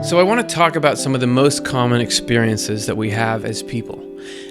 So I want to talk about some of the most common experiences that we have as people.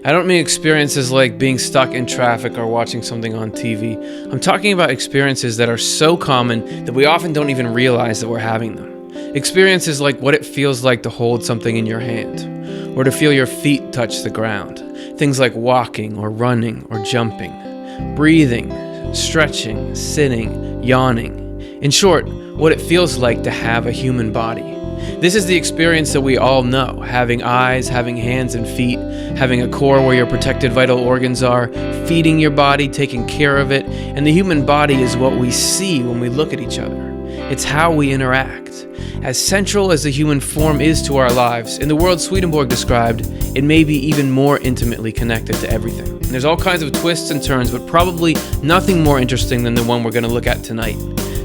I don't mean experiences like being stuck in traffic or watching something on TV. I'm talking about experiences that are so common that we often don't even realize that we're having them. Experiences like what it feels like to hold something in your hand, or to feel your feet touch the ground. Things like walking or running or jumping, breathing, stretching, sitting, yawning. In short, what it feels like to have a human body. This is the experience that we all know, having eyes, having hands and feet, having a core where your protected vital organs are, feeding your body, taking care of it, and the human body is what we see when we look at each other. It's how we interact. As central as the human form is to our lives, in the world Swedenborg described, it may be even more intimately connected to everything. And there's all kinds of twists and turns, but probably nothing more interesting than the one we're going to look at tonight.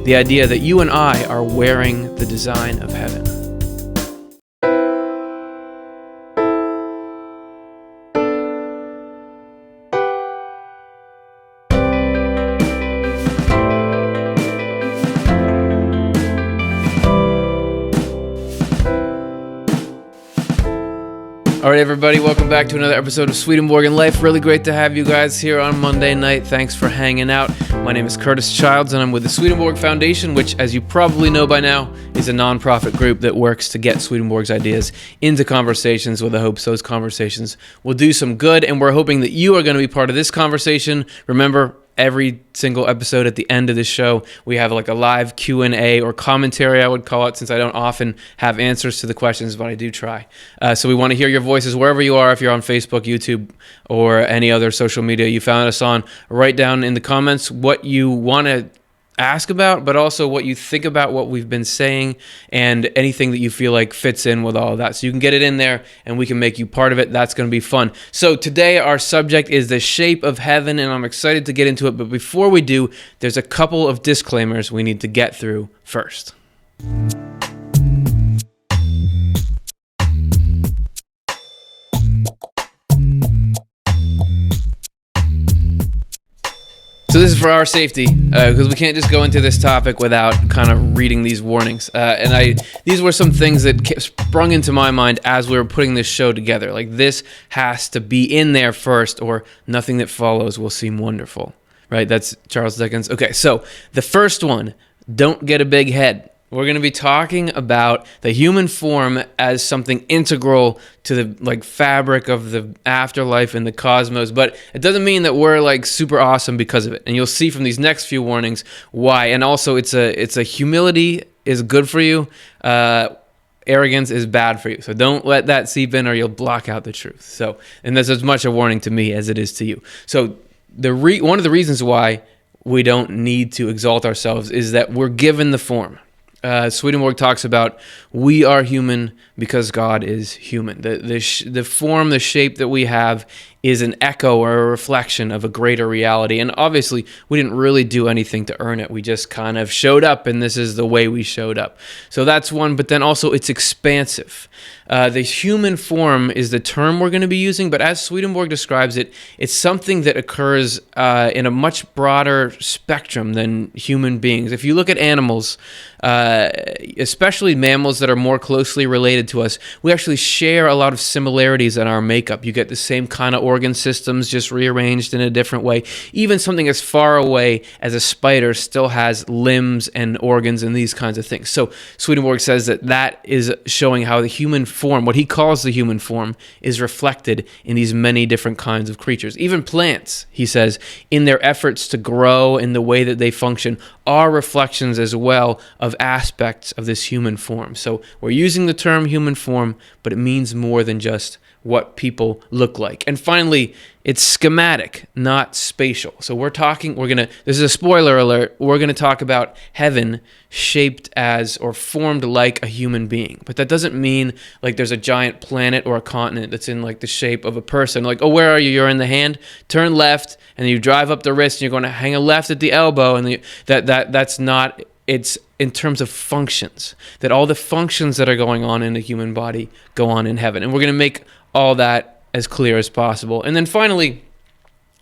The idea that you and I are wearing the design of heaven. All right, everybody, welcome back to another episode of Swedenborg in Life. Really great to have you guys here on Monday night. Thanks for hanging out. My name is Curtis Childs, and I'm with the Swedenborg Foundation, which, as you probably know by now, is a nonprofit group that works to get Swedenborg's ideas into conversations with the hopes those conversations will do some good, and we're hoping that you are going to be part of this conversation. Remember, every single episode at the end of this show, we have like a live Q&A or commentary, I would call it, since I don't often have answers to the questions, but I do try. So we want to hear your voices wherever you are. If you're on Facebook, YouTube, or any other social media you found us on, write down in the comments what you want to ask about, but also what you think about what we've been saying and anything that you feel like fits in with all of that. So you can get it in there and we can make you part of it. That's going to be fun. So today our subject is the shape of heaven, and I'm excited to get into it. But before we do, there's a couple of disclaimers we need to get through first. So this is for our safety, because we can't just go into this topic without kind of reading these warnings. These were some things that sprung into my mind as we were putting this show together. Like, this has to be in there first, or nothing that follows will seem wonderful. Right? That's Charles Dickens. Okay, so the first one, don't get a big head. We're going to be talking about the human form as something integral to the fabric of the afterlife and the cosmos, but it doesn't mean that we're super awesome because of it. And you'll see from these next few warnings why. And also, it's a humility is good for you. Arrogance is bad for you. So don't let that seep in, or you'll block out the truth. So, and that's as much a warning to me as it is to you. So one of the reasons why we don't need to exalt ourselves is that we're given the form. Swedenborg talks about we are human because God is human. The form, the shape that we have is an echo or a reflection of a greater reality. And obviously, we didn't really do anything to earn it. We just kind of showed up, and this is the way we showed up. So that's one, but then also it's expansive. The human form is the term we're going to be using, but as Swedenborg describes it, it's something that occurs in a much broader spectrum than human beings. If you look at animals, especially mammals that are more closely related to us, we actually share a lot of similarities in our makeup. You get the same kind of organ systems, just rearranged in a different way. Even something as far away as a spider still has limbs and organs and these kinds of things. So Swedenborg says that is showing how the human form, what he calls the human form, is reflected in these many different kinds of creatures. Even plants, he says, in their efforts to grow in the way that they function, are reflections as well of aspects of this human form. So we're using the term human form, but it means more than just what people look like. And finally, it's schematic, not spatial. So this is a spoiler alert, we're going to talk about heaven shaped as or formed like a human being. But that doesn't mean there's a giant planet or a continent that's in the shape of a person. Where are you? You're in the hand, turn left, and then you drive up the wrist, and you're going to hang a left at the elbow, and that's not. It's in terms of functions, that all the functions that are going on in the human body go on in heaven. And we're going to make all that as clear as possible. And then finally,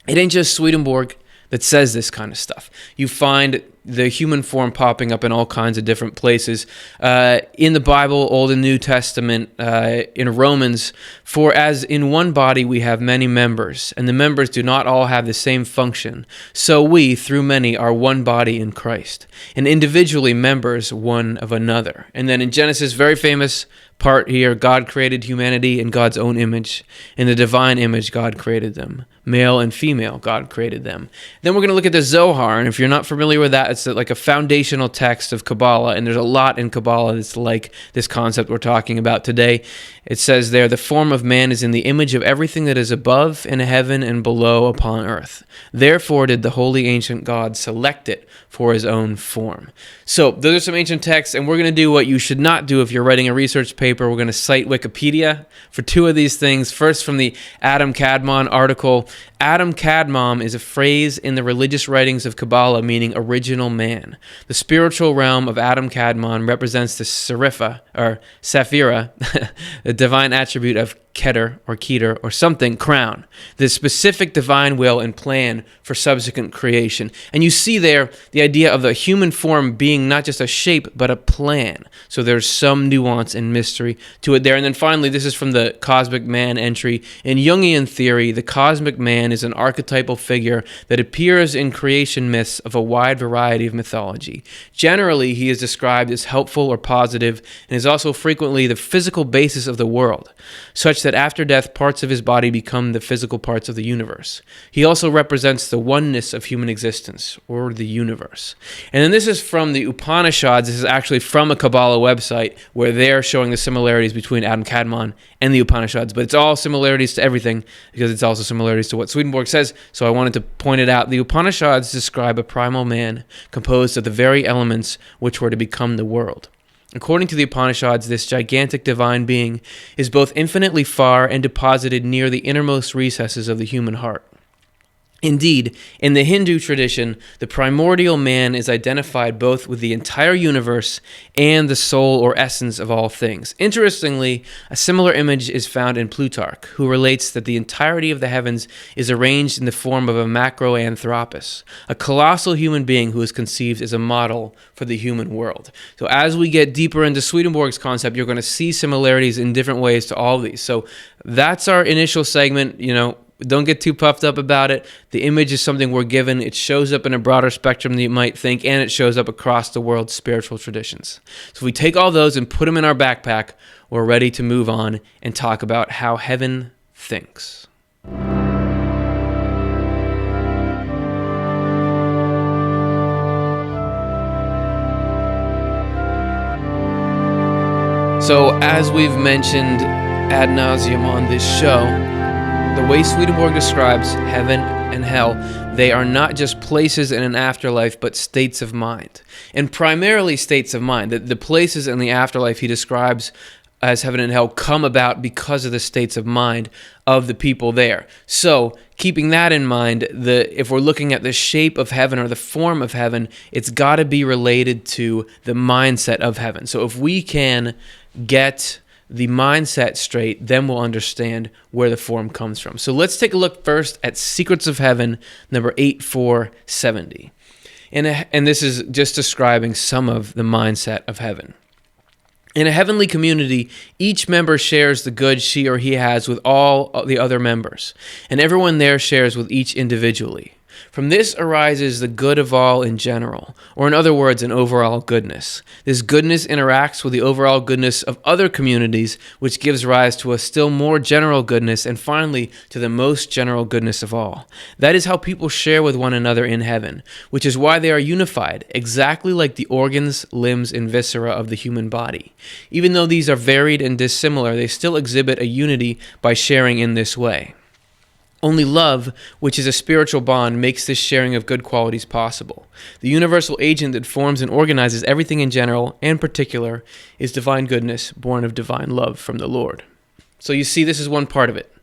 it ain't just Swedenborg that says this kind of stuff. You find the human form popping up in all kinds of different places. In the Bible, Old and New Testament, in Romans, for as in one body we have many members, and the members do not all have the same function, so we, through many, are one body in Christ, and individually members one of another. And then in Genesis, very famous part here, God created humanity in God's own image. In the divine image, God created them. Male and female, God created them. Then we're going to look at the Zohar, and if you're not familiar with that, it's like a foundational text of Kabbalah, and there's a lot in Kabbalah that's like this concept we're talking about today. It says there, the form of man is in the image of everything that is above in heaven and below upon earth. Therefore did the holy ancient God select it for his own form. So those are some ancient texts, and we're going to do what you should not do if you're writing a research paper. We're going to cite Wikipedia for two of these things. First, from the Adam Kadmon article. Adam Kadmon is a phrase in the religious writings of Kabbalah meaning original man. The spiritual realm of Adam Kadmon represents the Sephira, the divine attribute of Keter or Keter or something, crown, the specific divine will and plan for subsequent creation. And you see there the idea of the human form being not just a shape, but a plan. So there's some nuance and mystery to it there. And then finally, this is from the Cosmic Man entry. In Jungian theory, the cosmic man is an archetypal figure that appears in creation myths of a wide variety of mythology. Generally, he is described as helpful or positive and is also frequently the physical basis of the world, such that after death, parts of his body become the physical parts of the universe. He also represents the oneness of human existence, or the universe. And then this is from the Upanishads. This is actually from a Kabbalah website where they're showing the similarities between Adam Kadmon and the Upanishads. But it's all similarities to everything because it's also similarities to what Swedenborg says. So I wanted to point it out. The Upanishads describe a primal man composed of the very elements which were to become the world. According to the Upanishads, this gigantic divine being is both infinitely far and deposited near the innermost recesses of the human heart. Indeed, in the Hindu tradition, the primordial man is identified both with the entire universe and the soul or essence of all things. Interestingly, a similar image is found in Plutarch, who relates that the entirety of the heavens is arranged in the form of a macroanthropos, a colossal human being who is conceived as a model for the human world. So as we get deeper into Swedenborg's concept, you're going to see similarities in different ways to all of these. So that's our initial segment. Don't get too puffed up about it. The image is something we're given. It shows up in a broader spectrum than you might think, and it shows up across the world's spiritual traditions. So if we take all those and put them in our backpack, we're ready to move on and talk about how heaven thinks. So as we've mentioned ad nauseum on this show, the way Swedenborg describes heaven and hell, they are not just places in an afterlife, but states of mind. And primarily states of mind. The places in the afterlife he describes as heaven and hell come about because of the states of mind of the people there. So, keeping that in mind, if we're looking at the shape of heaven or the form of heaven, it's got to be related to the mindset of heaven. So if we can get the mindset straight, then we'll understand where the form comes from. So let's take a look first at Secrets of Heaven, number 8470. And this is just describing some of the mindset of heaven. In a heavenly community, each member shares the good she or he has with all the other members, and everyone there shares with each individually. From this arises the good of all in general, or in other words, an overall goodness. This goodness interacts with the overall goodness of other communities, which gives rise to a still more general goodness, and finally, to the most general goodness of all. That is how people share with one another in heaven, which is why they are unified, exactly like the organs, limbs, and viscera of the human body. Even though these are varied and dissimilar, they still exhibit a unity by sharing in this way. Only love, which is a spiritual bond, makes this sharing of good qualities possible. The universal agent that forms and organizes everything in general and particular is divine goodness, born of divine love from the Lord. So you see, this is one part of it.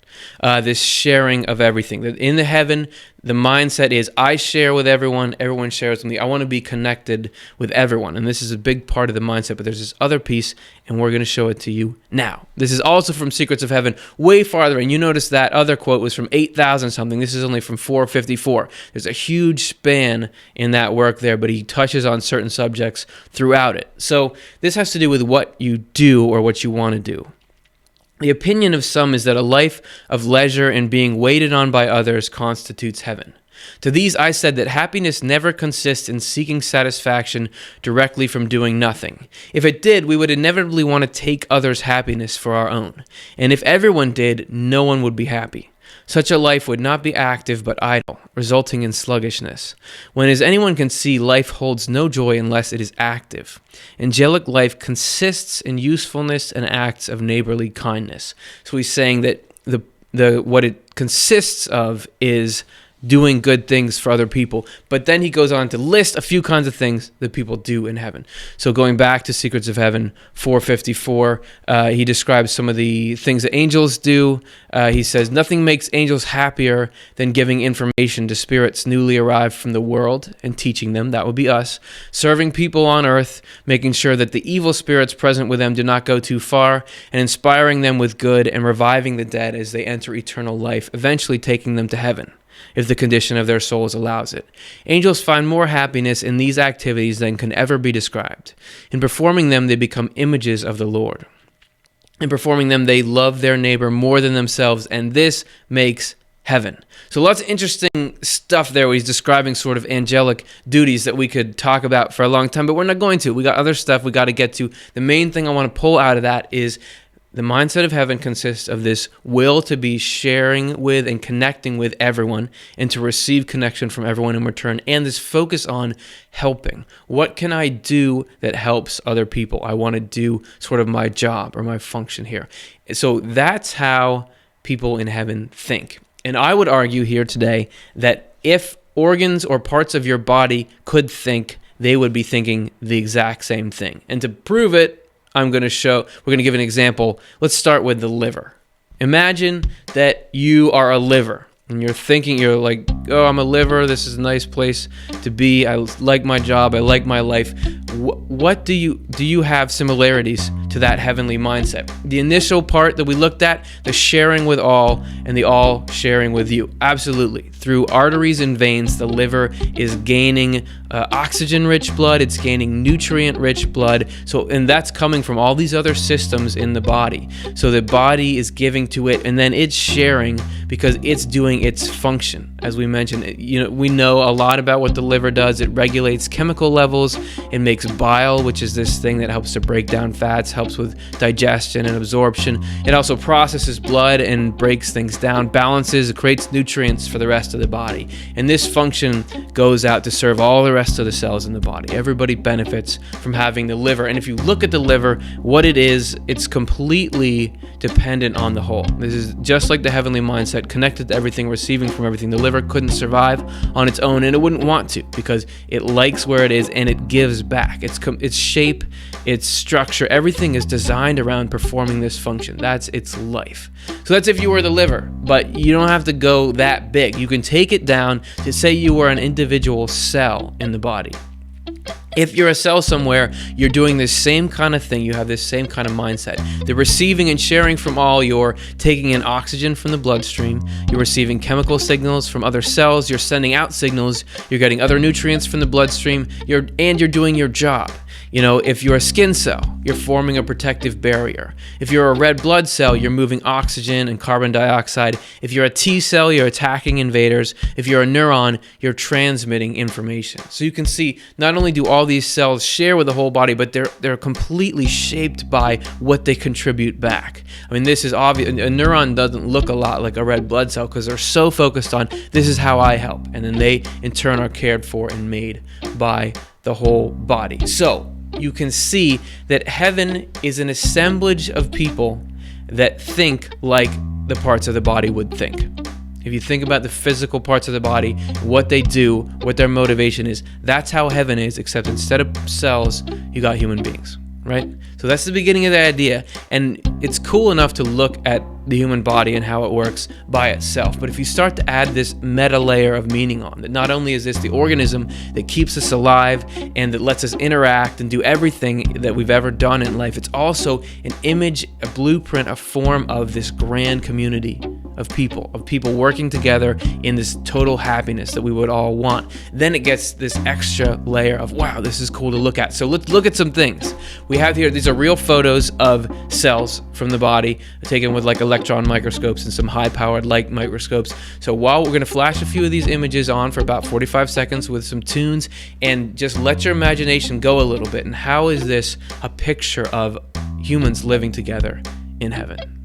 this sharing of everything. In the heaven, the mindset is I share with everyone, everyone shares with me. I want to be connected with everyone. And this is a big part of the mindset, but there's this other piece, and we're going to show it to you now. This is also from Secrets of Heaven, way farther. And you notice that other quote was from 8,000 something. This is only from 454. There's a huge span in that work there, but he touches on certain subjects throughout it. So this has to do with what you do or what you want to do. The opinion of some is that a life of leisure and being waited on by others constitutes heaven. To these I said that happiness never consists in seeking satisfaction directly from doing nothing. If it did, we would inevitably want to take others' happiness for our own. And if everyone did, no one would be happy. Such a life would not be active but idle, resulting in sluggishness. When, as anyone can see, life holds no joy unless it is active. Angelic life consists in usefulness and acts of neighborly kindness. So he's saying that what it consists of is doing good things for other people. But then he goes on to list a few kinds of things that people do in heaven. So going back to Secrets of Heaven 454, he describes some of the things that angels do. He says, nothing makes angels happier than giving information to spirits newly arrived from the world and teaching them, that would be us, serving people on earth, making sure that the evil spirits present with them do not go too far, and inspiring them with good and reviving the dead as they enter eternal life, eventually taking them to heaven, if the condition of their souls allows it. Angels find more happiness in these activities than can ever be described. In performing them, they become images of the Lord. In performing them, they love their neighbor more than themselves, and this makes heaven. So lots of interesting stuff there where he's describing sort of angelic duties that we could talk about for a long time, but we're not going to. We got other stuff we got to get to. The main thing I want to pull out of that is the mindset of heaven consists of this will to be sharing with and connecting with everyone and to receive connection from everyone in return, and this focus on helping. What can I do that helps other people? I want to do sort of my job or my function here. So that's how people in heaven think. And I would argue here today that if organs or parts of your body could think, they would be thinking the exact same thing. And to prove it, we're going to give an example. Let's start with the liver. Imagine that you are a liver and you're like, oh, I'm a liver. This is a nice place to be. I like my job. I like my life. What do you have similarities to that heavenly mindset? The initial part that we looked at, the sharing with all and the all sharing with you. Absolutely. Through arteries and veins, the liver is gaining oxygen-rich blood. It's gaining nutrient-rich blood. And that's coming from all these other systems in the body. So the body is giving to it, and then it's sharing because it's doing its function. As we mentioned, we know a lot about what the liver does. It regulates chemical levels. It makes bile, which is this thing that helps to break down fats, helps with digestion and absorption. It also processes blood and breaks things down, balances, it creates nutrients for the rest of the body. And this function goes out to serve all the rest of the cells in the body. Everybody benefits from having the liver. And if you look at the liver, what it is, it's completely dependent on the whole. This is just like the heavenly mindset, connected to everything, receiving from everything. The liver couldn't survive on its own, and it wouldn't want to because it likes where it is and it gives back. Its shape, its structure, everything is designed around performing this function. That's its life. So that's if you were the liver, but you don't have to go that big. You can take it down to say you were an individual cell in the body. If you're a cell somewhere, you're doing this same kind of thing. You have this same kind of mindset. The receiving and sharing from all, you're taking in oxygen from the bloodstream. You're receiving chemical signals from other cells. You're sending out signals. You're getting other nutrients from the bloodstream. You're doing your job. If you're a skin cell, you're forming a protective barrier. If you're a red blood cell, you're moving oxygen and carbon dioxide. If you're a T cell, you're attacking invaders. If you're a neuron, you're transmitting information. So you can see not only do all these cells share with the whole body, but they're completely shaped by what they contribute back. I mean, this is obvious. A neuron doesn't look a lot like a red blood cell because they're so focused on this is how I help. And then they, in turn, are cared for and made by the whole body. So you can see that heaven is an assemblage of people that think like the parts of the body would think. If you think about the physical parts of the body, what they do, what their motivation is, that's how heaven is, except instead of cells, you got human beings, right? So that's the beginning of the idea. And it's cool enough to look at the human body and how it works by itself. But if you start to add this meta layer of meaning on, that not only is this the organism that keeps us alive and that lets us interact and do everything that we've ever done in life, it's also an image, a blueprint, a form of this grand community of people working together in this total happiness that we would all want. Then it gets this extra layer of, wow, this is cool to look at. So let's look at some things. We have here, these are real photos of cells from the body taken with like electron microscopes and some high-powered light microscopes. So while we're going to flash a few of these images on for about 45 seconds with some tunes, and just let your imagination go a little bit. And how is this a picture of humans living together in heaven?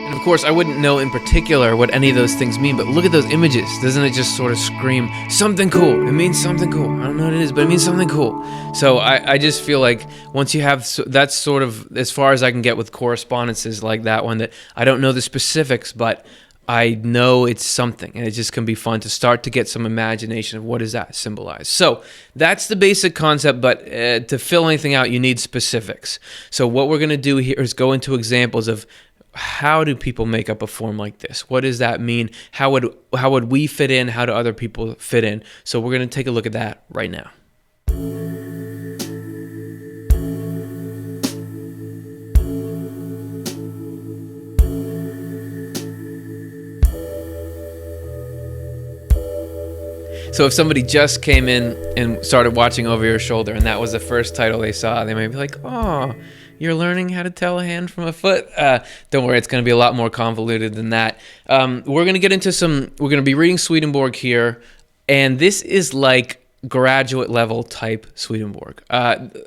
Of course, I wouldn't know in particular what any of those things mean, but look at those images. Doesn't it just sort of scream something cool? It means something cool. I don't know what it is, but it means something cool. So I just feel like once you have, that's sort of as far as I can get with correspondences like that one, that I don't know the specifics, but I know it's something, and it just can be fun to start to get some imagination of what does that symbolize. So that's the basic concept, but to fill anything out, you need specifics. So what we're going to do here is go into examples of how do people make up a form like this? What does that mean? How would we fit in? How do other people fit in? So we're going to take a look at that right now. So if somebody just came in and started watching over your shoulder and that was the first title they saw, they might be like, oh, you're learning how to tell a hand from a foot? Don't worry, it's going to be a lot more convoluted than that. We're going to get into we're going to be reading Swedenborg here, and this is like graduate level type Swedenborg.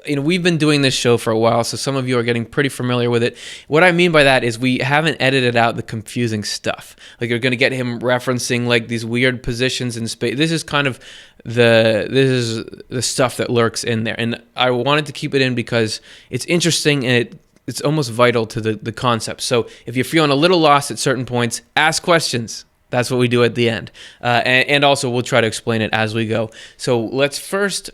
We've been doing this show for a while, so some of you are getting pretty familiar with it. What I mean by that is we haven't edited out the confusing stuff. Like you're going to get him referencing like these weird positions in space. This is kind of the stuff that lurks in there, and I wanted to keep it in because it's interesting and it's almost vital to the concept. So if you're feeling a little lost at certain points, ask questions. That's what we do at the end. And also we'll try to explain it as we go. So let's first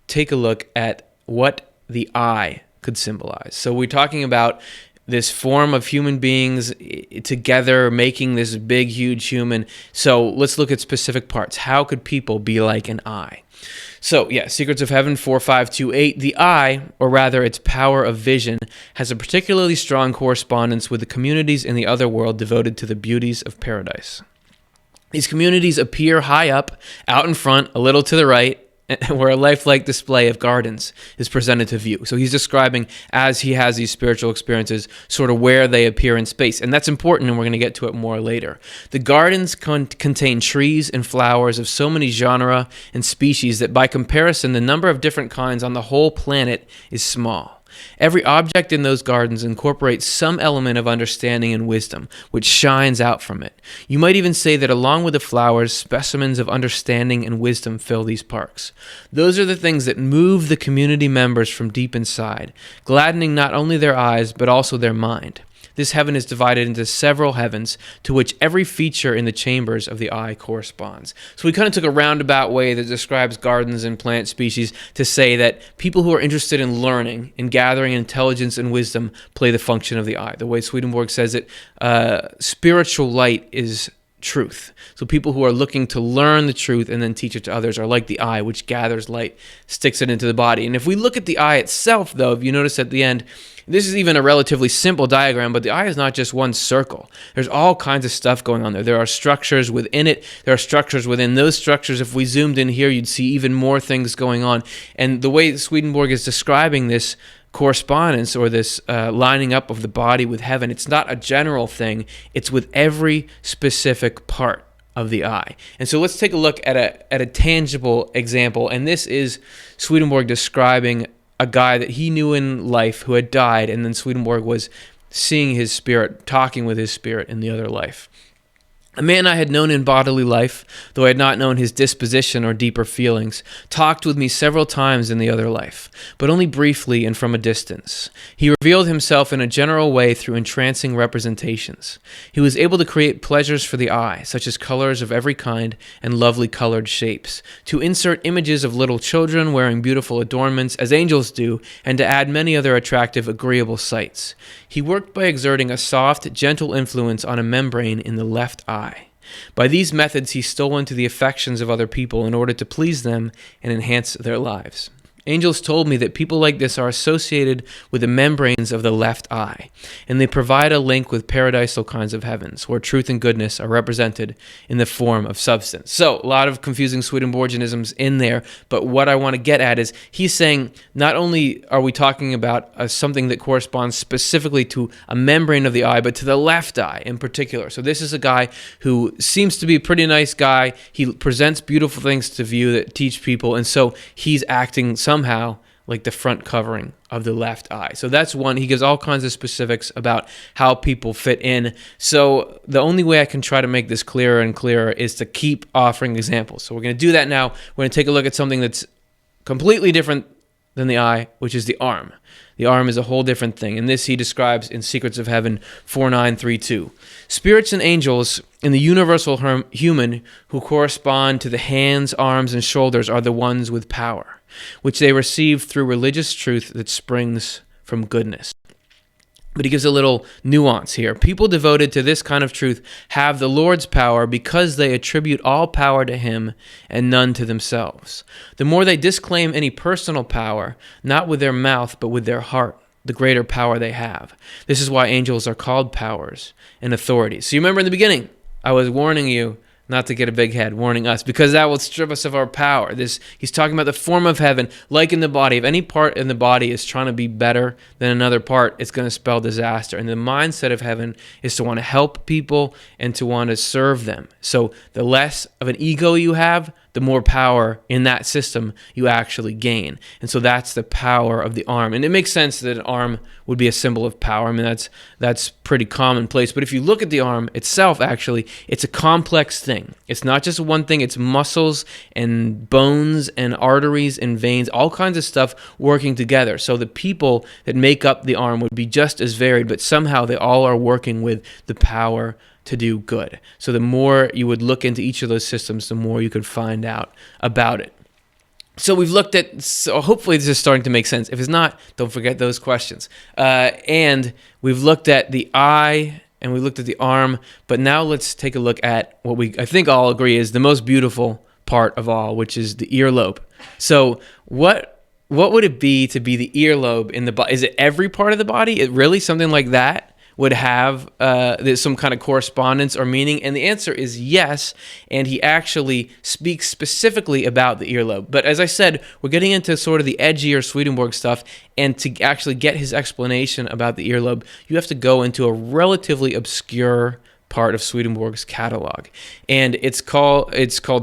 take a look at what the eye could symbolize. So we're talking about this form of human beings together making this big, huge human. So let's look at specific parts. How could people be like an eye? So yeah, Secrets of Heaven 4528. The eye, or rather its power of vision, has a particularly strong correspondence with the communities in the other world devoted to the beauties of paradise. These communities appear high up, out in front, a little to the right, where a lifelike display of gardens is presented to view. So he's describing, as he has these spiritual experiences, sort of where they appear in space. And that's important, and we're going to get to it more later. The gardens contain trees and flowers of so many genera and species that by comparison, the number of different kinds on the whole planet is small. Every object in those gardens incorporates some element of understanding and wisdom, which shines out from it. You might even say that along with the flowers, specimens of understanding and wisdom fill these parks. Those are the things that move the community members from deep inside, gladdening not only their eyes, but also their mind. This heaven is divided into several heavens, to which every feature in the chambers of the eye corresponds. So we kind of took a roundabout way that describes gardens and plant species to say that people who are interested in learning and gathering intelligence and wisdom play the function of the eye. The way Swedenborg says it, spiritual light is truth. So people who are looking to learn the truth and then teach it to others are like the eye, which gathers light, sticks it into the body. And if we look at the eye itself, though, if you notice at the end, this is even a relatively simple diagram, but the eye is not just one circle. There's all kinds of stuff going on there. There are structures within it. There are structures within those structures. If we zoomed in here, you'd see even more things going on. And the way Swedenborg is describing this correspondence or this lining up of the body with heaven, it's not a general thing. It's with every specific part of the eye. And so let's take a look at a tangible example. And this is Swedenborg describing a guy that he knew in life who had died, and then Swedenborg was seeing his spirit, talking with his spirit in the other life. A man I had known in bodily life, though I had not known his disposition or deeper feelings, talked with me several times in the other life, but only briefly and from a distance. He revealed himself in a general way through entrancing representations. He was able to create pleasures for the eye, such as colors of every kind and lovely colored shapes, to insert images of little children wearing beautiful adornments, as angels do, and to add many other attractive, agreeable sights. He worked by exerting a soft, gentle influence on a membrane in the left eye. By these methods, he stole into the affections of other people in order to please them and enhance their lives. Angels told me that people like this are associated with the membranes of the left eye, and they provide a link with paradisal kinds of heavens, where truth and goodness are represented in the form of substance. So, a lot of confusing Swedenborgianisms in there, but what I want to get at is he's saying not only are we talking about something that corresponds specifically to a membrane of the eye, but to the left eye in particular. So this is a guy who seems to be a pretty nice guy. He presents beautiful things to view that teach people, and so he's acting somehow like the front covering of the left eye. So that's one. He gives all kinds of specifics about how people fit in. So the only way I can try to make this clearer and clearer is to keep offering examples. So we're going to do that now. We're going to take a look at something that's completely different than the eye, which is the arm. The arm is a whole different thing, and this he describes in Secrets of Heaven 4932. Spirits and angels in the universal human who correspond to the hands, arms, and shoulders are the ones with power, which they receive through religious truth that springs from goodness. But he gives a little nuance here. People devoted to this kind of truth have the Lord's power because they attribute all power to him and none to themselves. The more they disclaim any personal power, not with their mouth but with their heart, the greater power they have. This is why angels are called powers and authorities. So you remember in the beginning, I was warning you not to get a big head, warning us, because that will strip us of our power. He's talking about the form of heaven, like in the body. If any part in the body is trying to be better than another part, it's going to spell disaster. And the mindset of heaven is to want to help people and to want to serve them. So the less of an ego you have, the more power in that system you actually gain. And so that's the power of the arm. And it makes sense that an arm would be a symbol of power. I mean, that's pretty commonplace. But if you look at the arm itself, actually, it's a complex thing. It's not just one thing. It's muscles and bones and arteries and veins, all kinds of stuff working together. So the people that make up the arm would be just as varied, but somehow they all are working with the power to do good. So the more you would look into each of those systems, the more you could find out about it. So we've looked at, so hopefully this is starting to make sense. If it's not, don't forget those questions. And we've looked at the eye and we looked at the arm, but now let's take a look at what I think all agree is the most beautiful part of all, which is the earlobe. So what would it be to be the earlobe in the body? Is it every part of the body? It really something like that would have some kind of correspondence or meaning? And the answer is yes, and he actually speaks specifically about the earlobe. But as I said, we're getting into sort of the edgier Swedenborg stuff, and to actually get his explanation about the earlobe, you have to go into a relatively obscure part of Swedenborg's catalog, and it's called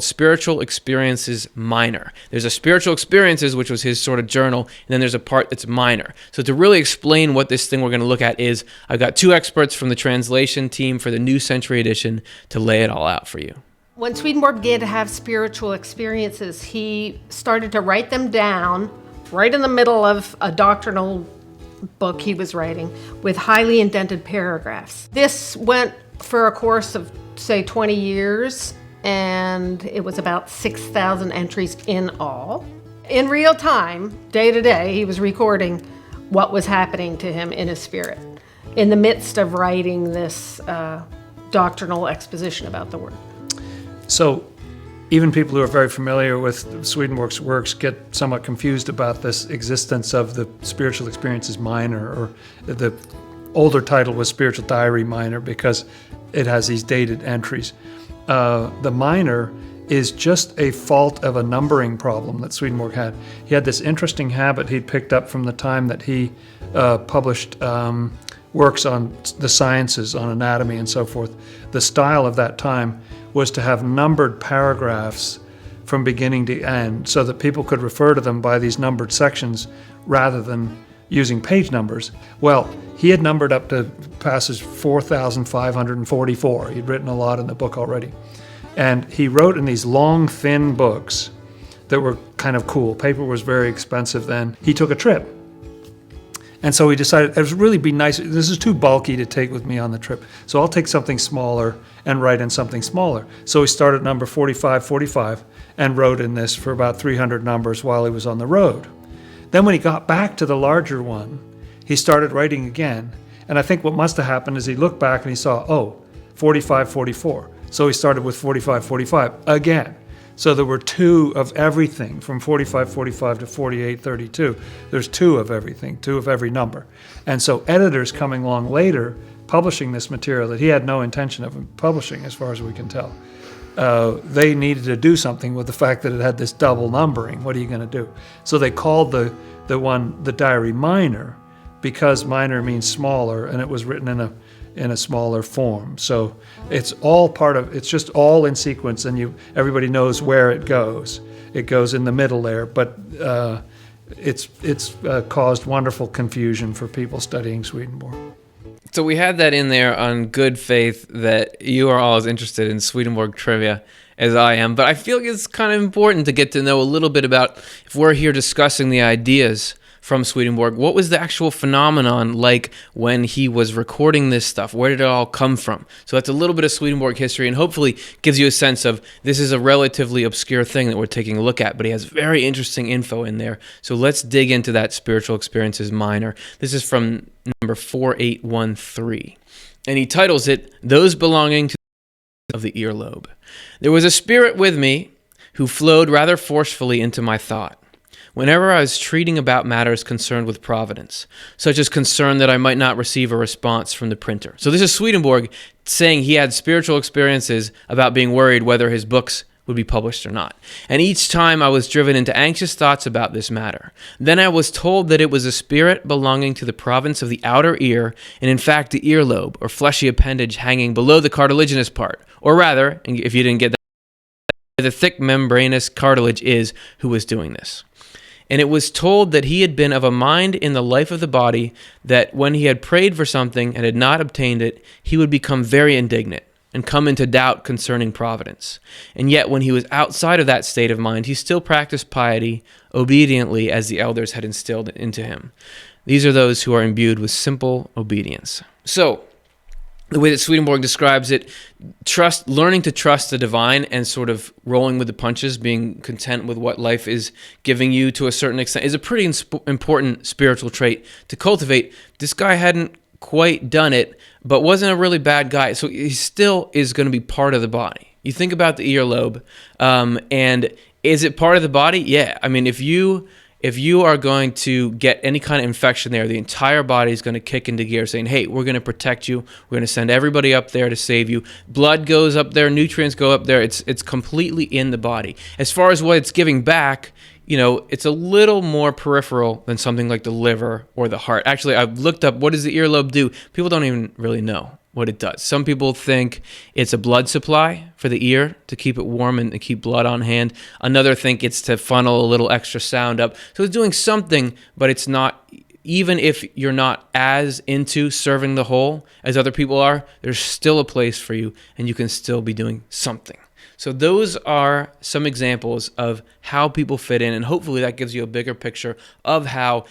Spiritual Experiences Minor. There's a Spiritual Experiences, which was his sort of journal, and then there's a part that's minor. So to really explain what this thing we're going to look at is, I've got two experts from the translation team for the New Century Edition to lay it all out for you. When Swedenborg did have spiritual experiences, he started to write them down right in the middle of a doctrinal book he was writing with highly indented paragraphs. This went for a course of, say, 20 years, and it was about 6,000 entries in all. In real time, day to day, he was recording what was happening to him in his spirit in the midst of writing this doctrinal exposition about the Word. So even people who are very familiar with Swedenborg's works get somewhat confused about this existence of the Spiritual Experiences Minor, or the older title was Spiritual Diary Minor because it has these dated entries. The minor is just a fault of a numbering problem that Swedenborg had. He had this interesting habit he'd picked up from the time that he published works on the sciences, on anatomy and so forth. The style of that time was to have numbered paragraphs from beginning to end so that people could refer to them by these numbered sections rather than using page numbers. Well, he had numbered up to passage 4,544. He'd written a lot in the book already. And he wrote in these long, thin books that were kind of cool. Paper was very expensive then. He took a trip. And so he decided, it would really be nice, this is too bulky to take with me on the trip, so I'll take something smaller and write in something smaller. So he started number 4545 and wrote in this for about 300 numbers while he was on the road. Then when he got back to the larger one, he started writing again. And I think what must have happened is he looked back and he saw, 4544. So he started with 4545 again. So there were two of everything from 4545 to 4832. There's two of everything, two of every number. And so editors coming along later, publishing this material that he had no intention of publishing as far as we can tell, they needed to do something with the fact that it had this double numbering. What are you going to do? So they called the diary minor, because minor means smaller, and it was written in a smaller form. So it's all it's just all in sequence, and everybody knows where it goes. It goes in the middle there, but it's caused wonderful confusion for people studying Swedenborg. So we had that in there on good faith that you are all as interested in Swedenborg trivia as I am, but I feel like it's kind of important to get to know a little bit about, if we're here discussing the ideas from Swedenborg, what was the actual phenomenon like when he was recording this stuff? Where did it all come from? So that's a little bit of Swedenborg history, and hopefully gives you a sense of this is a relatively obscure thing that we're taking a look at, but he has very interesting info in there. So let's dig into that spiritual experiences minor. This is from number 4813, and he titles it, Those Belonging to of the Earlobe. There was a spirit with me who flowed rather forcefully into my thought whenever I was treating about matters concerned with providence, such as concern that I might not receive a response from the printer. So this is Swedenborg saying he had spiritual experiences about being worried whether his books would be published or not. And each time I was driven into anxious thoughts about this matter. Then I was told that it was a spirit belonging to the province of the outer ear, and in fact the earlobe, or fleshy appendage hanging below the cartilaginous part, or rather, if you didn't get that, the thick membranous cartilage is who was doing this. And it was told that he had been of a mind in the life of the body that when he had prayed for something and had not obtained it, he would become very indignant and come into doubt concerning providence. And yet when he was outside of that state of mind, he still practiced piety obediently as the elders had instilled it into him. These are those who are imbued with simple obedience. So, the way that Swedenborg describes it, learning to trust the divine and sort of rolling with the punches, being content with what life is giving you to a certain extent, is a pretty important spiritual trait to cultivate. This guy hadn't quite done it, but wasn't a really bad guy, so he still is going to be part of the body. You think about the earlobe, and is it part of the body? Yeah. I mean, if you are going to get any kind of infection there, the entire body is going to kick into gear saying, hey, we're going to protect you. We're going to send everybody up there to save you. Blood goes up there. Nutrients go up there. It's completely in the body. As far as what it's giving back, it's a little more peripheral than something like the liver or the heart. Actually, I've looked up what does the earlobe do. People don't even really know what it does. Some people think it's a blood supply for the ear to keep it warm and to keep blood on hand. Another think it's to funnel a little extra sound up. So it's doing something, but it's not, even if you're not as into serving the whole as other people are, there's still a place for you and you can still be doing something. So those are some examples of how people fit in, and hopefully that gives you a bigger picture of how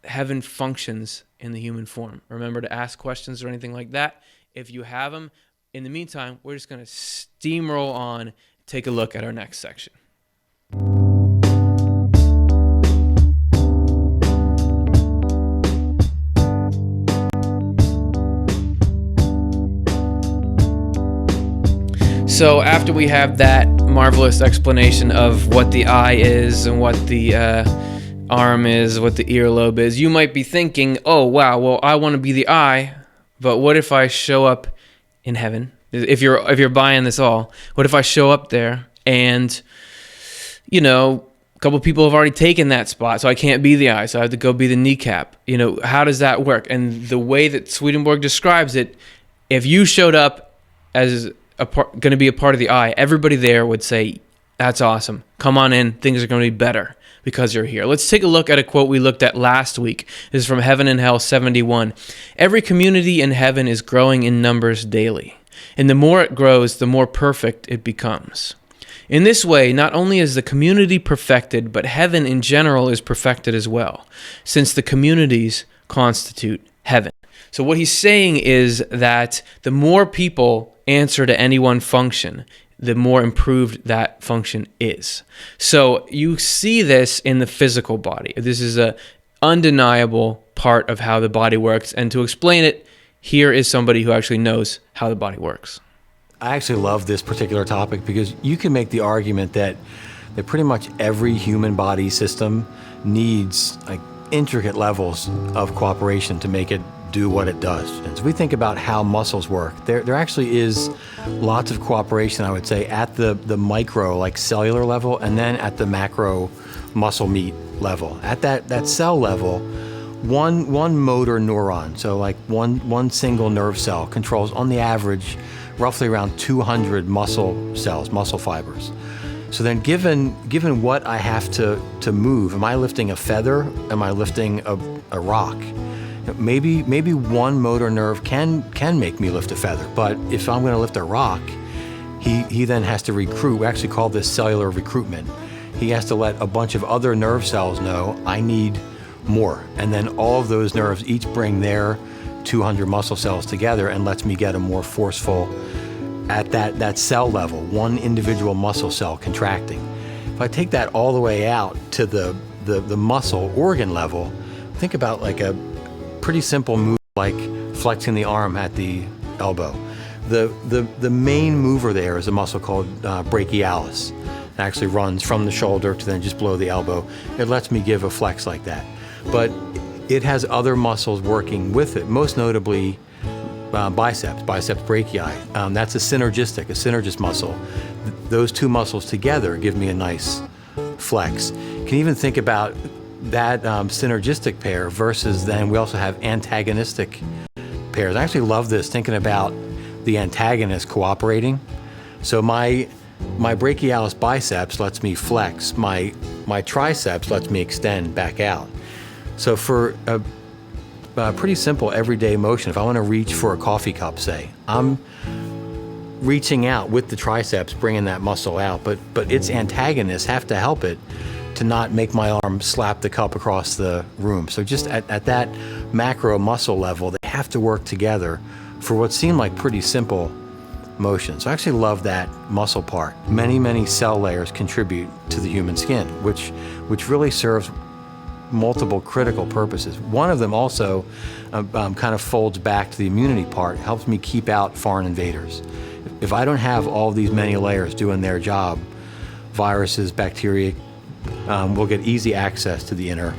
heaven functions in the human form. Remember to ask questions or anything like that if you have them. In the meantime, we're just going to steamroll on, take a look at our next section. So after we have that marvelous explanation of what the eye is and what the arm is, what the earlobe is, you might be thinking, oh, wow, well, I want to be the eye, but what if I show up in heaven? If you're buying this all, what if I show up there and, a couple people have already taken that spot, so I can't be the eye, so I have to go be the kneecap. How does that work? And the way that Swedenborg describes it, if you showed up as going to be a part of the eye, everybody there would say, that's awesome. Come on in. Things are going to be better because you're here. Let's take a look at a quote we looked at last week. This is from Heaven and Hell 71. Every community in heaven is growing in numbers daily, and the more it grows, the more perfect it becomes. In this way, not only is the community perfected, but heaven in general is perfected as well, since the communities constitute heaven. So what he's saying is that the more people answer to any one function, the more improved that function is. So you see this in the physical body. This is an undeniable part of how the body works. And to explain it, here is somebody who actually knows how the body works. I actually love this particular topic because you can make the argument that pretty much every human body system needs like intricate levels of cooperation to make it do what it does. And so we think about how muscles work. There actually is lots of cooperation, I would say, at the micro, like cellular level, and then at the macro muscle meat level. At that cell level, one motor neuron, so like one single nerve cell, controls on the average roughly around 200 muscle cells, muscle fibers. So then given what I have to move, am I lifting a feather? Am I lifting a rock? Maybe one motor nerve can make me lift a feather, but if I'm going to lift a rock, he then has to recruit. We actually call this cellular recruitment. He has to let a bunch of other nerve cells know I need more, and then all of those nerves each bring their 200 muscle cells together and lets me get a more forceful, at that cell level, one individual muscle cell contracting. If I take that all the way out to the muscle organ level, think about like a pretty simple move like flexing the arm at the elbow. The main mover there is a muscle called brachialis. It actually runs from the shoulder to then just below the elbow. It lets me give a flex like that. But it has other muscles working with it, most notably biceps brachii. That's a synergist muscle. Those two muscles together give me a nice flex. You can even think about that synergistic pair versus then we also have antagonistic pairs. I actually love this, thinking about the antagonist cooperating. So my brachialis biceps lets me flex. My triceps lets me extend back out. So for a pretty simple everyday motion, if I want to reach for a coffee cup, say, I'm reaching out with the triceps, bringing that muscle out, but its antagonists have to help it to not make my arm slap the cup across the room. So just at that macro muscle level, they have to work together for what seemed like pretty simple motion. So I actually love that muscle part. Many cell layers contribute to the human skin, which really serves multiple critical purposes. One of them also kind of folds back to the immunity part, helps me keep out foreign invaders. If I don't have all these many layers doing their job, viruses, bacteria, will get easy access to the inner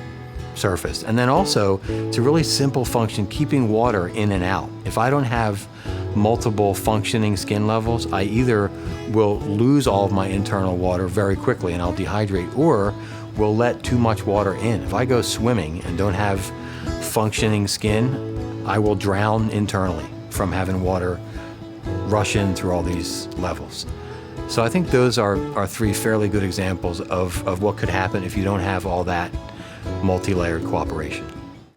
surface. And then also, it's a really simple function, keeping water in and out. If I don't have multiple functioning skin levels, I either will lose all of my internal water very quickly and I'll dehydrate, or will let too much water in. If I go swimming and don't have functioning skin, I will drown internally from having water rush in through all these levels. So I think those are three fairly good examples of what could happen if you don't have all that multi-layered cooperation.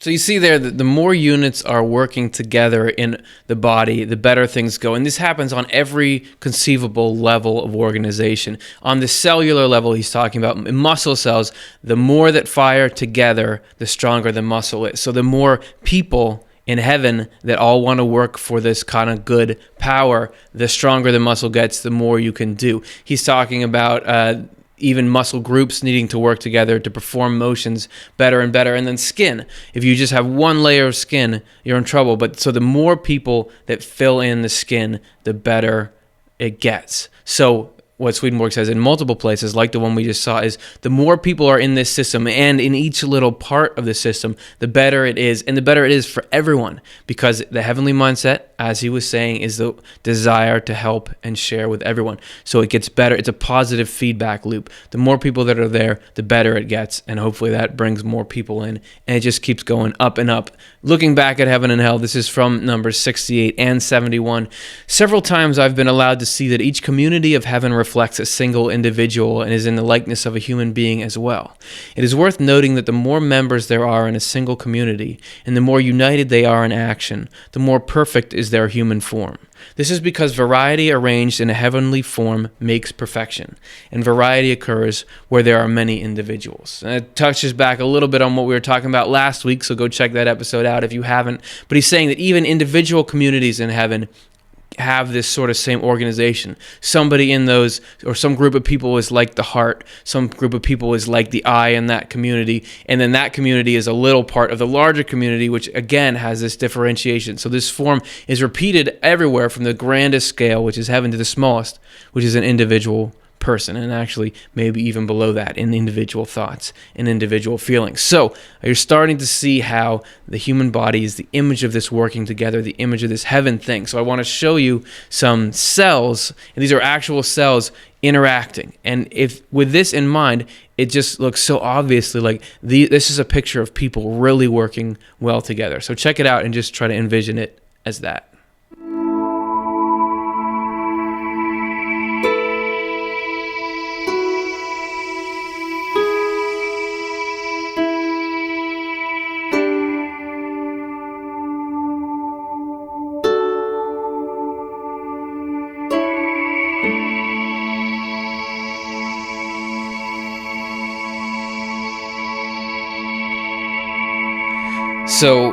So you see there that the more units are working together in the body, the better things go. And this happens on every conceivable level of organization. On the cellular level, he's talking about in muscle cells, the more that fire together, the stronger the muscle is. So the more people in heaven that all want to work for this kind of good power, the stronger the muscle gets, the more you can do. He's talking about even muscle groups needing to work together to perform motions better and better. And then skin. If you just have one layer of skin, you're in trouble. But so the more people that fill in the skin, the better it gets. So what Swedenborg says in multiple places, like the one we just saw, is the more people are in this system and in each little part of the system, the better it is. And the better it is for everyone, because the heavenly mindset, as he was saying, is the desire to help and share with everyone. So it gets better. It's a positive feedback loop. The more people that are there, the better it gets. And hopefully that brings more people in. And it just keeps going up and up. Looking back at heaven and hell, this is from numbers 68 and 71. Several times I've been allowed to see that each community of heaven reflects a single individual and is in the likeness of a human being as well. It is worth noting that the more members there are in a single community, and the more united they are in action, the more perfect is their human form. This is because variety arranged in a heavenly form makes perfection, and variety occurs where there are many individuals. And it touches back a little bit on what we were talking about last week, so go check that episode out if you haven't. But he's saying that even individual communities in heaven have this sort of same organization. Somebody in those, or some group of people is like the heart, some group of people is like the eye in that community, and then that community is a little part of the larger community, which again has this differentiation. So this form is repeated everywhere from the grandest scale, which is heaven, to the smallest, which is an individual person, and actually maybe even below that in individual thoughts and individual feelings. So you're starting to see how the human body is the image of this working together, the image of this heaven thing. So I want to show you some cells, and these are actual cells interacting. And if with this in mind, it just looks so obviously like this is a picture of people really working well together. So check it out and just try to envision it as that. So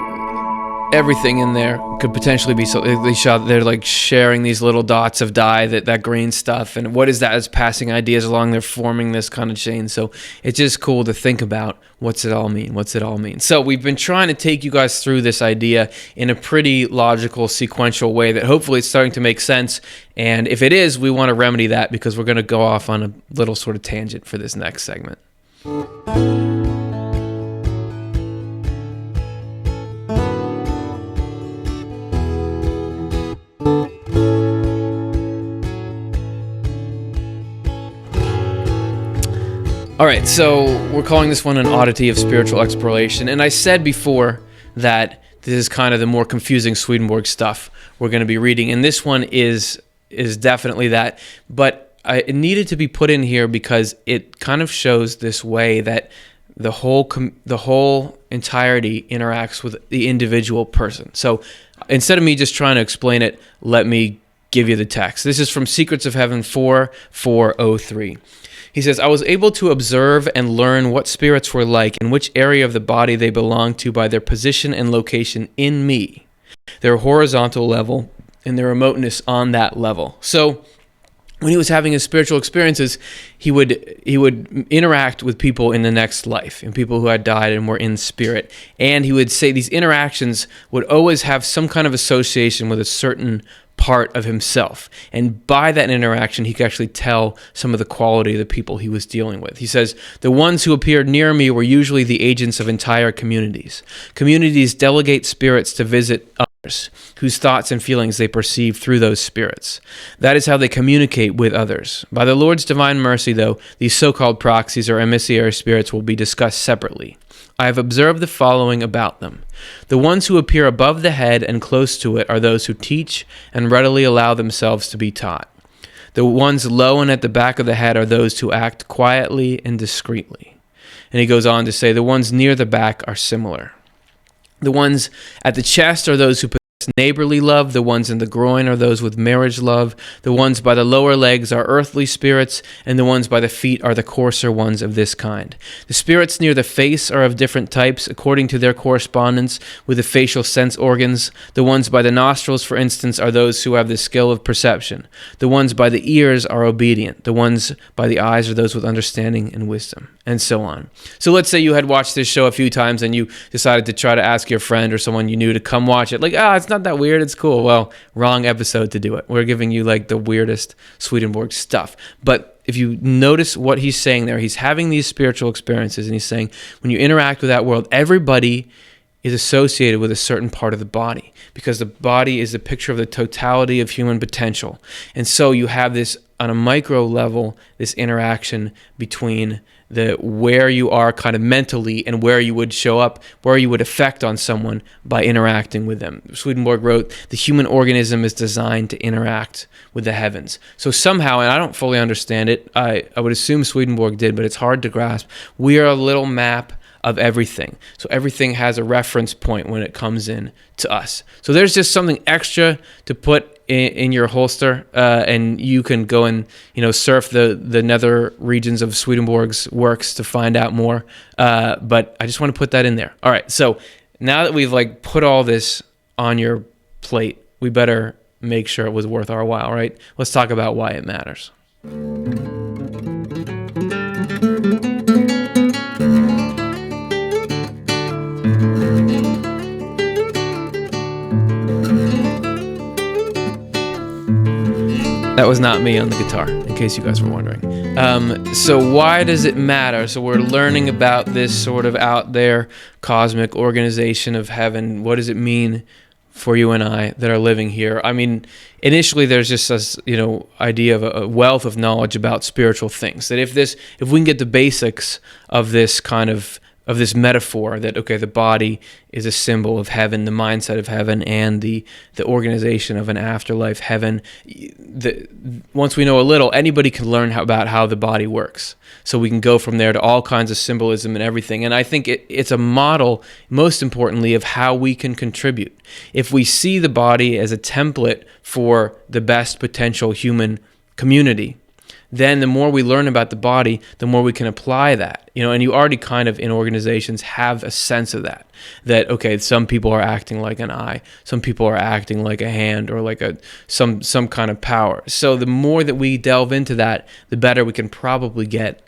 everything in there could potentially be, so they're like sharing these little dots of dye, that green stuff, and what is that is passing ideas along, they're forming this kind of chain. So it's just cool to think about, what's it all mean. So we've been trying to take you guys through this idea in a pretty logical, sequential way that hopefully it's starting to make sense. And if it is, we want to remedy that, because we're going to go off on a little sort of tangent for this next segment. All right, so we're calling this one an oddity of spiritual exploration. And I said before that this is kind of the more confusing Swedenborg stuff we're going to be reading. And this one is definitely that. But it needed to be put in here because it kind of shows this way that the whole entirety interacts with the individual person. So instead of me just trying to explain it, let me give you the text. This is from Secrets of Heaven 4:403. He says, I was able to observe and learn what spirits were like and which area of the body they belonged to by their position and location in me, their horizontal level, and their remoteness on that level. So when he was having his spiritual experiences, he would interact with people in the next life, and people who had died and were in spirit. And he would say these interactions would always have some kind of association with a certain part of himself. And by that interaction, he could actually tell some of the quality of the people he was dealing with. He says, the ones who appeared near me were usually the agents of entire communities. Communities delegate spirits to visit others, whose thoughts and feelings they perceive through those spirits. That is how they communicate with others. By the Lord's divine mercy, though, these so-called proxies or emissary spirits will be discussed separately. I have observed the following about them. The ones who appear above the head and close to it are those who teach and readily allow themselves to be taught. The ones low and at the back of the head are those who act quietly and discreetly. And he goes on to say, the ones near the back are similar. The ones at the chest are those who possess neighborly love. The ones in the groin are those with marriage love. The ones by the lower legs are earthly spirits, and the ones by the feet are the coarser ones of this kind. The spirits near the face are of different types according to their correspondence with the facial sense organs. The ones by the nostrils, for instance, are those who have the skill of perception. The ones by the ears are obedient. The ones by the eyes are those with understanding and wisdom, and so on. So let's say you had watched this show a few times and you decided to try to ask your friend or someone you knew to come watch it. Like, it's not that weird. It's cool. Well, wrong episode to do it. We're giving you like the weirdest Swedenborg stuff. But if you notice what he's saying there, he's having these spiritual experiences, and he's saying when you interact with that world, everybody is associated with a certain part of the body, because the body is a picture of the totality of human potential. And so you have this, on a micro level, this interaction between the where you are kind of mentally and where you would show up, where you would affect on someone by interacting with them. Swedenborg wrote, the human organism is designed to interact with the heavens. So somehow, and I don't fully understand it, I would assume Swedenborg did, but it's hard to grasp, we are a little map of everything. So everything has a reference point when it comes in to us. So there's just something extra to put in your holster, and you can go and surf the nether regions of Swedenborg's works to find out more. But I just want to put that in there. All right. So now that we've like put all this on your plate, we better make sure it was worth our while, right? Let's talk about why it matters. That was not me on the guitar, in case you guys were wondering. So why does it matter? So we're learning about this sort of out there cosmic organization of heaven. What does it mean for you and I that are living here? I mean, initially there's just this, idea of a wealth of knowledge about spiritual things. That if we can get the basics of this kind of this metaphor that, okay, the body is a symbol of heaven, the mindset of heaven, and the organization of an afterlife heaven. Once we know a little, anybody can learn about how the body works. So we can go from there to all kinds of symbolism and everything. And I think it's a model, most importantly, of how we can contribute. If we see the body as a template for the best potential human community, then the more we learn about the body, the more we can apply that. And you already kind of in organizations have a sense of that, okay, some people are acting like an eye, some people are acting like a hand or like some kind of power. So the more that we delve into that, the better we can probably get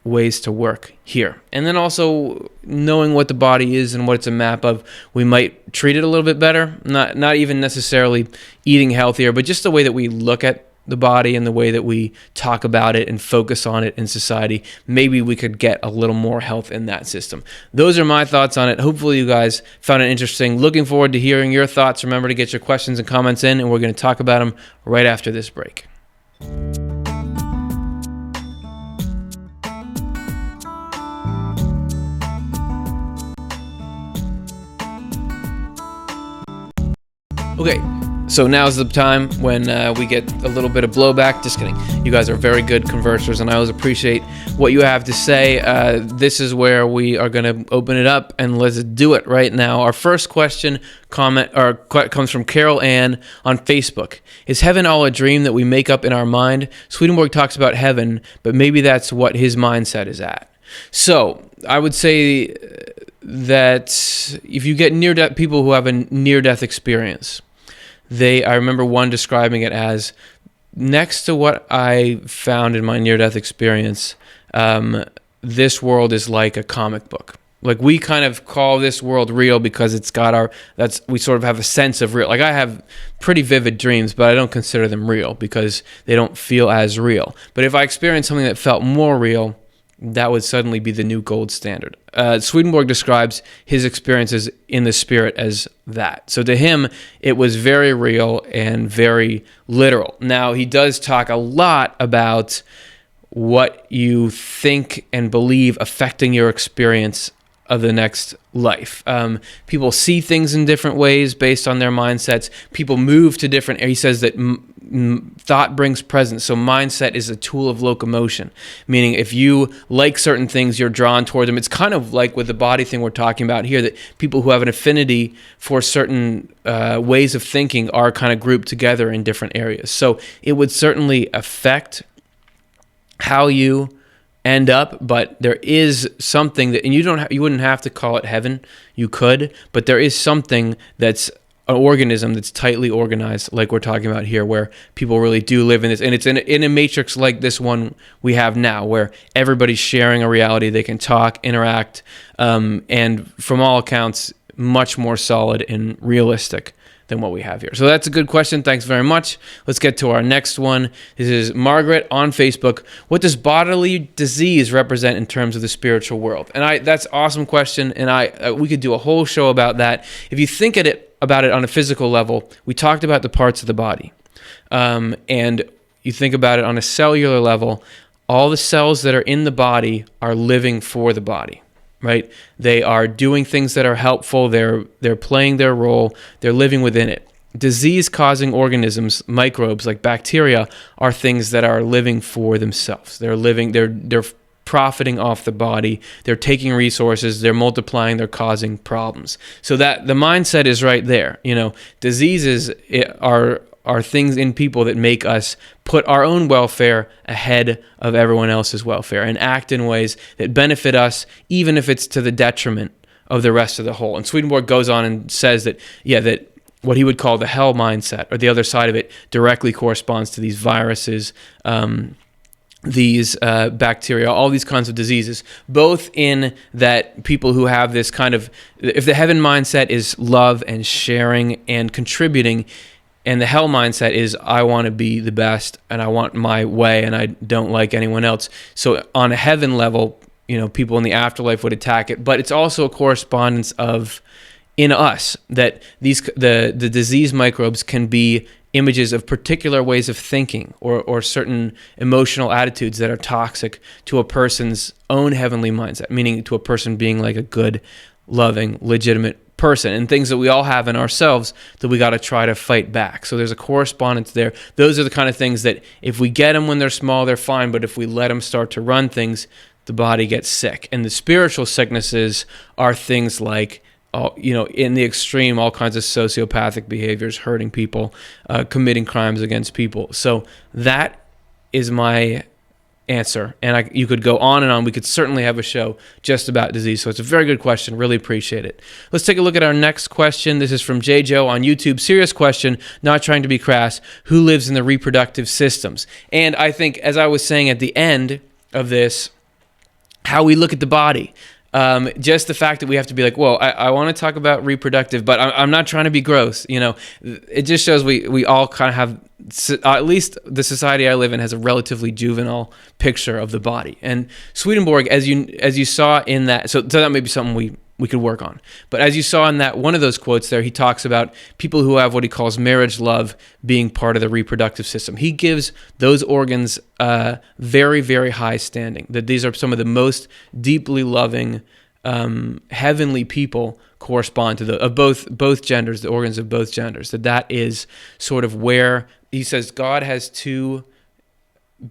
ways to work here. And then also knowing what the body is and what it's a map of, we might treat it a little bit better, not even necessarily eating healthier, but just the way that we look at the body and the way that we talk about it and focus on it in society, maybe we could get a little more health in that system. Those are my thoughts on it. Hopefully you guys found it interesting. Looking forward to hearing your thoughts. Remember to get your questions and comments in, and we're going to talk about them right after this break. Okay. So now's the time when we get a little bit of blowback. Just kidding. You guys are very good conversers, and I always appreciate what you have to say. This is where we are going to open it up, and let's do it right now. Our first question comes from Carol Ann on Facebook. Is heaven all a dream that we make up in our mind? Swedenborg talks about heaven, but maybe that's what his mindset is at. So I would say that if you get people who have a near-death experience, I remember one describing it as, next to what I found in my near-death experience, this world is like a comic book. Like, we kind of call this world real because it's got we sort of have a sense of real. Like, I have pretty vivid dreams, but I don't consider them real because they don't feel as real. But if I experienced something that felt more real, that would suddenly be the new gold standard. Swedenborg describes his experiences in the spirit as that. So to him, it was very real and very literal. Now, he does talk a lot about what you think and believe affecting your experience of the next life. People see things in different ways based on their mindsets. People move to different, he says that thought brings presence. So mindset is a tool of locomotion, meaning if you like certain things, you're drawn toward them. It's kind of like with the body thing we're talking about here, that people who have an affinity for certain ways of thinking are kind of grouped together in different areas. So it would certainly affect how you end up, but there is something that, and you wouldn't have to call it heaven. You could, but there is something that's an organism that's tightly organized, like we're talking about here, where people really do live in this, and it's in a matrix like this one we have now, where everybody's sharing a reality. They can talk, interact, and from all accounts, much more solid and realistic than what we have here. So that's a good question. Thanks very much. Let's get to our next one. This is Margaret on Facebook. What does bodily disease represent in terms of the spiritual world? And that's an awesome question, and we could do a whole show about that. If you think about it on a physical level, we talked about the parts of the body. And you think about it on a cellular level, all the cells that are in the body are living for the body. Right? They are doing things that are helpful. They're playing their role. They're living within it. Disease-causing organisms, microbes like bacteria, are things that are living for themselves. They're profiting off the body. They're taking resources. They're multiplying. They're causing problems. So that the mindset is right there. Diseases are things in people that make us put our own welfare ahead of everyone else's welfare and act in ways that benefit us, even if it's to the detriment of the rest of the whole. And Swedenborg goes on and says that what he would call the hell mindset, or the other side of it, directly corresponds to these viruses, these bacteria, all these kinds of diseases, both in that people who have this kind of, if the heaven mindset is love and sharing and contributing, and the hell mindset is, I want to be the best, and I want my way, and I don't like anyone else. So on a heaven level, people in the afterlife would attack it. But it's also a correspondence of, in us, that the disease microbes can be images of particular ways of thinking or certain emotional attitudes that are toxic to a person's own heavenly mindset, meaning to a person being like a good, loving, legitimate person, and things that we all have in ourselves that we got to try to fight back. So there's a correspondence there. Those are the kind of things that if we get them when they're small, they're fine, but if we let them start to run things, the body gets sick. And the spiritual sicknesses are things like, in the extreme, all kinds of sociopathic behaviors, hurting people, committing crimes against people. So that is my answer, and you could go on and on. We could certainly have a show just about disease. So it's a very good question. Really appreciate it. Let's take a look at our next question. This is from J. Joe on YouTube. Serious question, not trying to be crass. Who lives in the reproductive systems? And I think, as I was saying at the end of this, how we look at the body. Just the fact that we have to be like, whoa, I want to talk about reproductive, but I'm not trying to be gross. It just shows we all kind of have, at least the society I live in has a relatively juvenile picture of the body. And Swedenborg, as you saw in that, so that may be something we could work on. But as you saw in that one of those quotes there, he talks about people who have what he calls marriage love being part of the reproductive system. He gives those organs very, very high standing, that these are some of the most deeply loving, heavenly people correspond to of both genders, the organs of both genders. That is sort of where he says God has two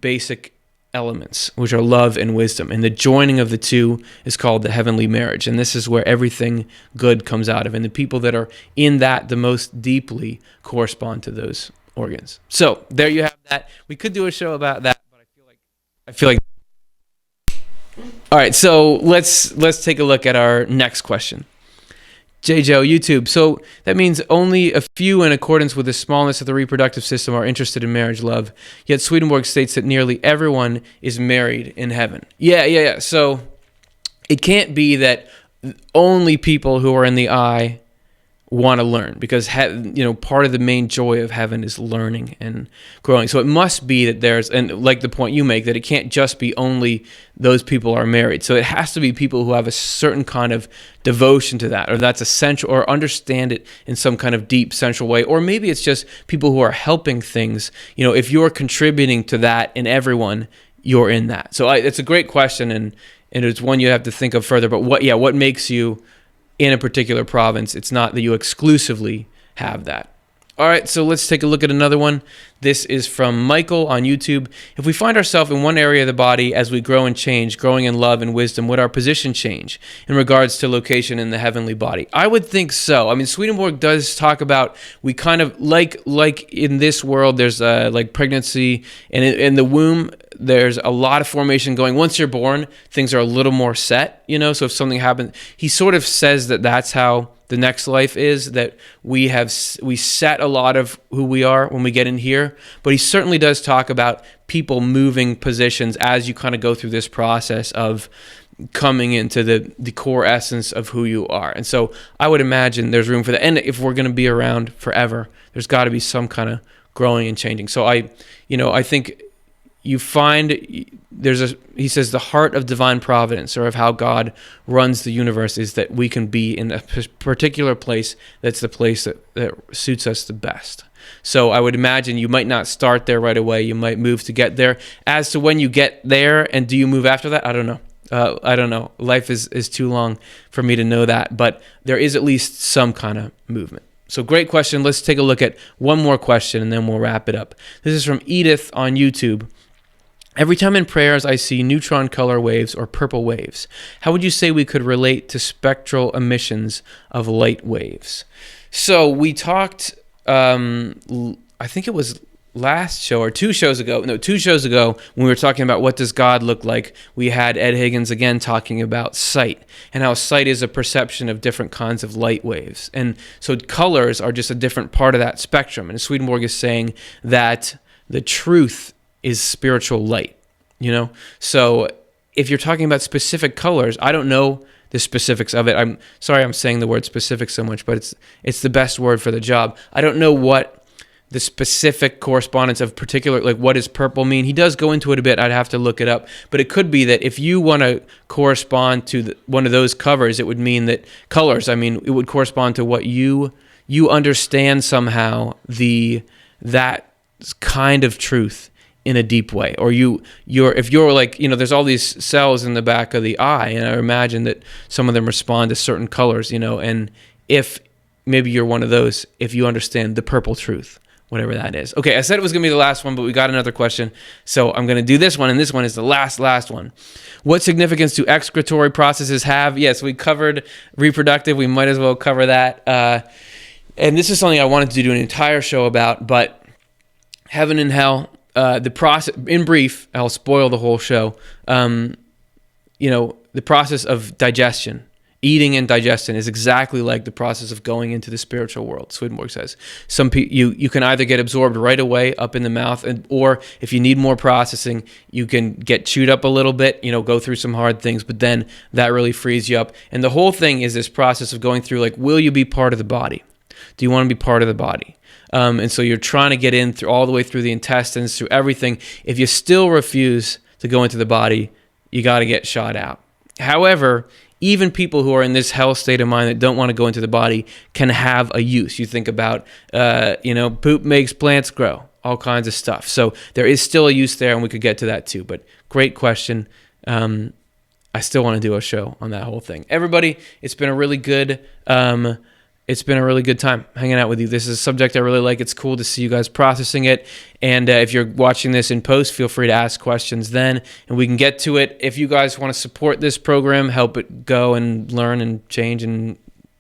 basic elements, which are love and wisdom. And the joining of the two is called the heavenly marriage. And this is where everything good comes out of. And the people that are in that the most deeply correspond to those organs. So there you have that. We could do a show about that, but I feel like all right, so let's take a look at our next question. J. Joe, YouTube. So that means only a few, in accordance with the smallness of the reproductive system, are interested in marriage love. Yet Swedenborg states that nearly everyone is married in heaven. Yeah. So it can't be that only people who are in the eye want to learn, because part of the main joy of heaven is learning and growing. So it must be that there's, and like the point you make, that it can't just be only those people are married. So it has to be people who have a certain kind of devotion to that, or that's essential, or understand it in some kind of deep central way. Or maybe it's just people who are helping things. If you're contributing to that in everyone, you're in that. So it's a great question, and it's one you have to think of further. But what makes you in a particular province? It's not that you exclusively have that. All right, so let's take a look at another one. This is from Michael on YouTube. If we find ourselves in one area of the body as we grow and change, growing in love and wisdom, would our position change in regards to location in the heavenly body? I would think so. I mean, Swedenborg does talk about, we kind of, like in this world, there's like pregnancy, and in the womb, there's a lot of formation going. Once you're born, things are a little more set, so if something happens, he sort of says that that's how the next life is, that we set a lot of who we are when we get in here. But he certainly does talk about people moving positions as you kind of go through this process of coming into the core essence of who you are. And so I would imagine there's room for that. And if we're going to be around forever, there's got to be some kind of growing and changing. So I think you find he says the heart of divine providence, or of how God runs the universe, is that we can be in a particular place that's the place that suits us the best. So I would imagine you might not start there right away. You might move to get there. As to when you get there and do you move after that, I don't know. I don't know. Life is too long for me to know that, but there is at least some kind of movement. So great question. Let's take a look at one more question and then we'll wrap it up. This is from Edith on YouTube. Every time in prayers I see neutron color waves or purple waves. How would you say we could relate to spectral emissions of light waves? So we talked, I think it was last show or 2 shows ago, when we were talking about what does God look like, we had Ed Higgins again talking about sight and how sight is a perception of different kinds of light waves. And so colors are just a different part of that spectrum. And Swedenborg is saying that the truth is spiritual light, So if you're talking about specific colors, I don't know the specifics of it. I'm sorry I'm saying the word specific so much, but it's the best word for the job. I don't know what the specific correspondence of particular, like what does purple mean? He does go into it a bit. I'd have to look it up. But it could be that if you want to correspond to one of those covers, it would mean that colors, it would correspond to what you understand somehow that kind of truth in a deep way. Or if you're like, there's all these cells in the back of the eye, and I imagine that some of them respond to certain colors, and if maybe you're one of those, if you understand the purple truth, whatever that is. Okay, I said it was going to be the last one, but we got another question. So I'm going to do this one, and this one is the last one. What significance do excretory processes have? Yes, we covered reproductive. We might as well cover that. And this is something I wanted to do an entire show about, but heaven and hell, the process, in brief, I'll spoil the whole show. The process of digestion, eating and digestion, is exactly like the process of going into the spiritual world. Swedenborg says you can either get absorbed right away up in the mouth, or if you need more processing, you can get chewed up a little bit, go through some hard things, but then that really frees you up. And the whole thing is this process of going through, like, will you be part of the body? Do you want to be part of the body? And so you're trying to get in through all the way through the intestines, through everything. If you still refuse to go into the body, you got to get shot out. However, even people who are in this hell state of mind that don't want to go into the body can have a use. You think about, poop makes plants grow, all kinds of stuff. So there is still a use there, and we could get to that too. But great question. I still want to do a show on that whole thing. Everybody, it's been a really good time hanging out with you. This is a subject I really like. It's cool to see you guys processing it. And if you're watching this in post, feel free to ask questions then, and we can get to it. If you guys want to support this program, help it go and learn and change and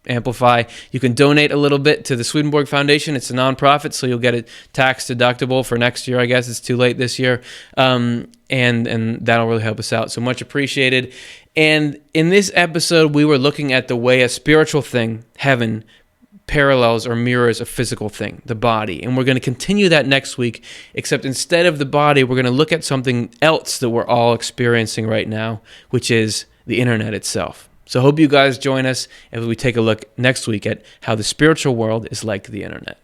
amplify, you can donate a little bit to the Swedenborg Foundation. It's a nonprofit, so you'll get it tax deductible for next year. I guess it's too late this year. And that'll really help us out. So much appreciated. And in this episode, we were looking at the way a spiritual thing, heaven, parallels or mirrors a physical thing, the body. And we're going to continue that next week, except instead of the body, we're going to look at something else that we're all experiencing right now, which is the internet itself. So I hope you guys join us as we take a look next week at how the spiritual world is like the internet.